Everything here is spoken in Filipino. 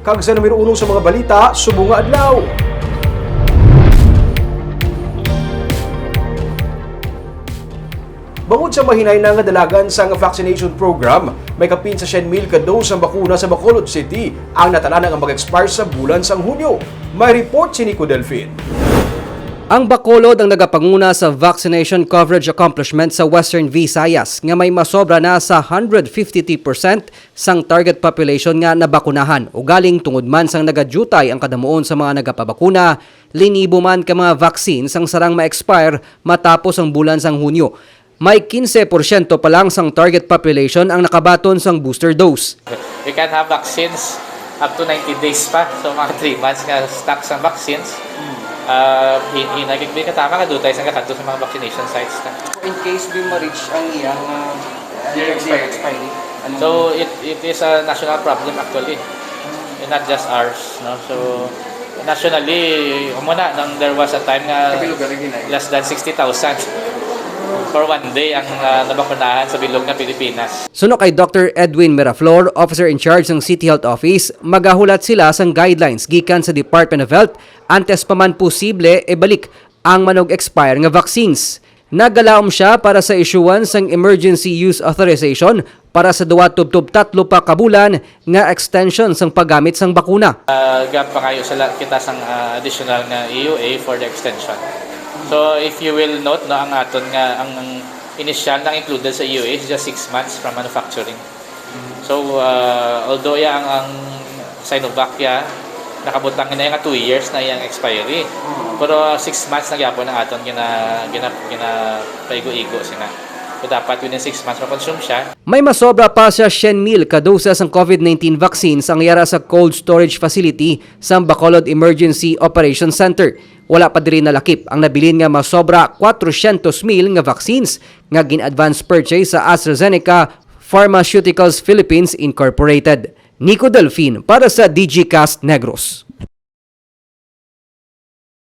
kag sa numero 1 sa mga balita, subong nga adlaw. Bangod sa mahinay na nga dalagan sa vaccination program, may kapin sa 100,000 ka dose ang bakuna sa Bacolod City ang natalanang ang mag-expire sa bulan sang Hunyo. May report si Nico Delfin. Ang Bacolod ang nagapanguna sa vaccination coverage accomplishment sa Western Visayas nga may masobra na sa 150% sang target population nga nabakunahan. Ugaling tungod man sang nagadutay ang kadamuon sa mga nagapabakuna, linibo man ka mga vaccines ang sarang ma-expire matapos ang bulan sang Hunyo. May 15% pa lang sang target population ang nakabaton sang booster dose. We can have vaccines up to 90 days pa. So mga 3 months nga stock sa vaccines. Hinagigbi ka tama ka dutay sa kakadto sa mga vaccination sites na. In case we ma-reach ang iyang expiry. So it is a national problem actually. Not just ours, no. So nationally, umuna nang there was a time nga less than 60,000 for one day ang nabakunahan sa bilog na Pilipinas. Suno kay Dr. Edwin Miraflor, officer in charge ng City Health Office, magahulat sila sang guidelines gikan sa Department of Health antes pa man posible balik ang manog-expire nga vaccines. Nagalaom siya para sa issuance ng emergency use authorization para sa 2-3 pa kabulan nga extension sang paggamit sang bakuna. Gap pa kayo sa kita sang additional nga EUA for the extension. So if you will note, no, ang aton nga ang initial nang included sa EUA is just 6 months from manufacturing. So although ang Sinovac nakabutang na nga 2 years na yang expiry. Pero 6 months na gyapon ang aton gina paigo-igo sina. So dapat within 6 months ma-consume siya. May masobra pa sa 100,000 ka doses ng COVID-19 vaccines ang yara sa cold storage facility sa Bacolod Emergency Operations Center. Wala pa diri nalakip ang nabilin nga masobra 400,000 nga vaccines nga gin-advance purchase sa AstraZeneca Pharmaceuticals Philippines Incorporated. Nico Delfin para sa DigiCast Negros.